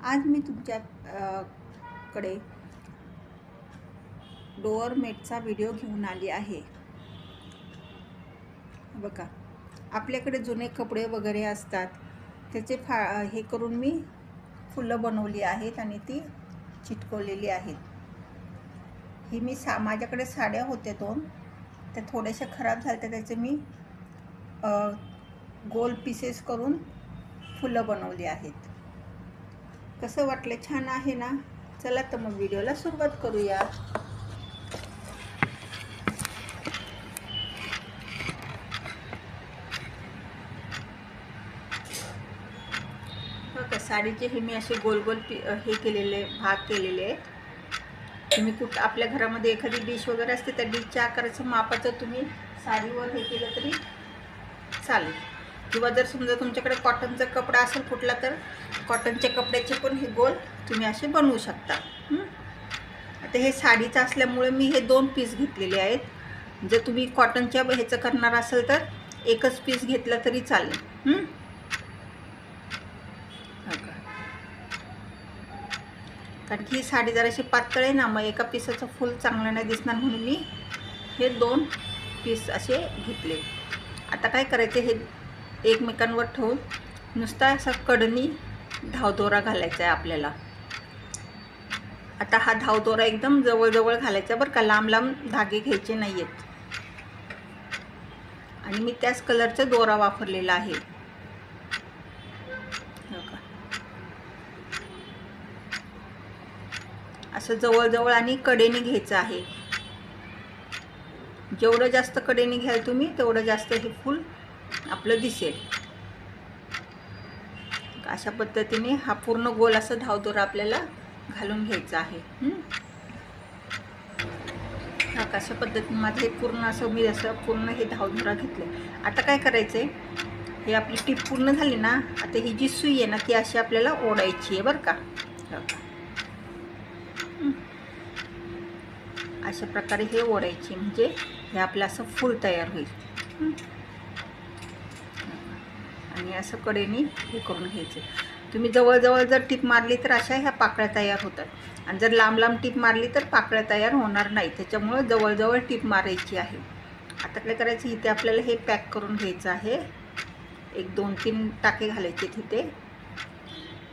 आज मी तुमच्या कडे डोअरमेटचा व्हिडिओ घेऊन आली आहे। बघा, आपल्याकडे जुने कपडे वगैरे असतात त्याचे हे करून मी फुलं बनवली आहेत आणि ती चिटकवलेली आहेत। ही मी माझ्याकडे साड्या होत्या दोन, त्या थोड्याशा खराब झाल्या, त्याचे मी गोल पीसेस करून फुलं बनवली आहेत। कसं वाटलं? छान आहे ना? चला तर मग व्हिडिओला सुरुवात करूया। बघा, साडीचे हे मी असे गोल गोल हे केलेले भाग केलेले आहेत। तुम्ही आपल्या घरामध्ये एखादी डिश वगैरे असते, त्या डिशच्या आकाराचं मापाचं तुम्ही साडीवर हे केलं तरी चालेल, किंवा जर समजा तुमच्याकडे कॉटनचा कपडा असेल कुठला, तर कॉटनच्या कपड्याचे पण हे गोल तुम्ही असे बनवू शकता। आता हे साडीचं असल्यामुळे मी हे 2 पीस घेतलेले आहेत। जर तुम्ही कॉटनच्या ह्याचं करणार असेल तर एकच पीस घेतला तरी चालेल। कारण की ही साडी जराशी पातळ आहे ना, मग एका पीसाचं फुल चांगलं नाही दिसणार, म्हणून मी हे 2 पीस असे घेतले। आता काय करायचे, हे एकमेकांवर ठेवून नुसता असा कडनी धावदोरा घालायचा आहे आपल्याला। आता हा धावदोरा एकदम जवळ घालायचा बरं का, लांब लांब धागे घ्यायचे नाही आहेत। आणि मी त्याच कलरचा दोरा वापरलेला आहे। असं जवळ आणि कडेने घ्यायचं आहे। जेवढं जास्त कडेने घ्याल तुम्ही, तेवढं जास्त हे फूल आपलं दिसेल। अशा पद्धतीने हा पूर्ण गोल असं धावदोरा आपल्याला घालून घ्यायचा आहे। अशा पद्धतीने माझे पूर्ण असं मी असं पूर्ण हे धावदोरा घेतले। आता काय करायचंय, हे आपली टीप पूर्ण झाली ना, आता ही जी सुई आहे ना, ती अशी आपल्याला ओढायची आहे बरं का। अशा प्रकारे हे ओढायची, म्हणजे हे आपलं असं फूल तयार होईल। आणि असं कडेने हे करून घ्यायचं। तुम्ही जवळ जर टीप मारली तर अशा ह्या पाकळ्या तयार होतात, आणि जर लांब टीप मारली तर पाकळ्या तयार होणार नाही। त्याच्यामुळे जवळ टीप मारायची आहे। आता काय करायचं, इथे आपल्याला हे पॅक करून घ्यायचं आहे। एक 2-3 टाके घालायचे तिथे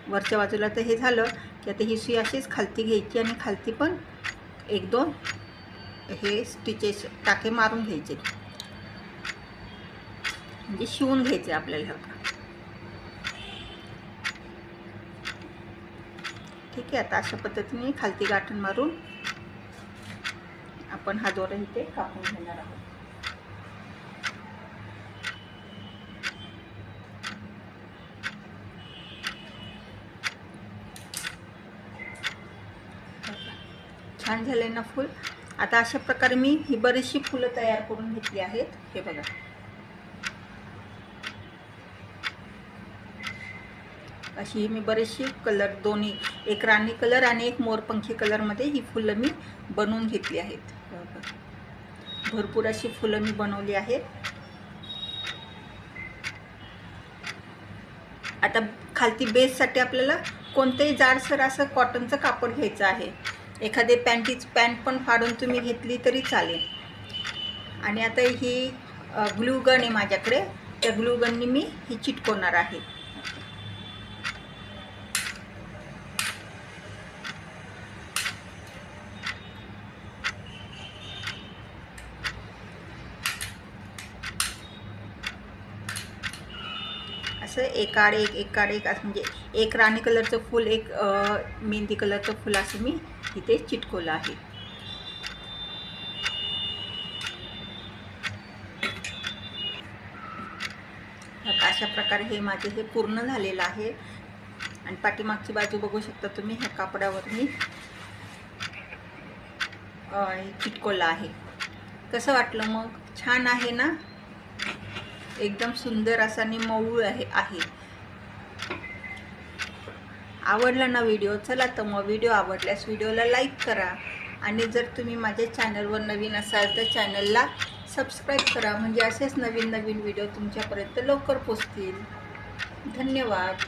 वरच्या बाजूला। तर हे झालं की आता ही सुई अशीच खालती घ्यायची आणि खालती पण 1-2 हे स्टिचेस टाके मारून घ्यायचे, म्हणजे शिवून घ्यायचे आपल्याला। ठीक आहे, आता अशा पद्धतीने खालती गाठण मारून आपण हा दोरा इथे कापून घेणार आहोत। छान झाले ना फूल। आता अशा प्रकारे मी ही बरीचशी फुलं तयार करून घेतली आहेत। हे बघा, अशी मी बरीचशी कलर, दोन्ही एक राणी कलर आणि एक मोरपंखी कलरमध्ये ही फुलं मी बनवून घेतली आहेत। भरपूर अशी फुलं मी बनवली आहेत। आता खालती बेससाठी आपल्याला कोणतेही जाडसर असं कॉटनचं कापड घ्यायचं आहे। एखादे पॅन्ट पण फाडून तुम्ही घेतली तरी चालेल। आणि आता ही ग्लू गन आहे माझ्याकडे, त्या ग्लू गननी मी ही चिटकवणार आहे। असं एकाड एक असं, म्हणजे एक राणी कलरचं फूल, एक मेहंदी कलरचं फूल असं मी इथे चिटकवलं आहे। अशा प्रकारे हे माझे हे पूर्ण झालेलं आहे। आणि पाठीमागची बाजू बघू शकता तुम्ही, ह्या कापडावर मी चिटकवलं आहे। कसं वाटलं मग? छान आहे ना? एकदम सुंदर असा आणि मऊ आहे। आवडला ना व्हिडिओ? चला तर मग व्हिडिओ आवडल्यास व्हिडिओला लाईक करा, आणि जर तुम्ही माझ्या चॅनलवर नवीन असाल तर चॅनलला सबस्क्राईब करा, म्हणजे असेच नवीन व्हिडिओ तुमच्यापर्यंत लवकर पोहोचतील। धन्यवाद।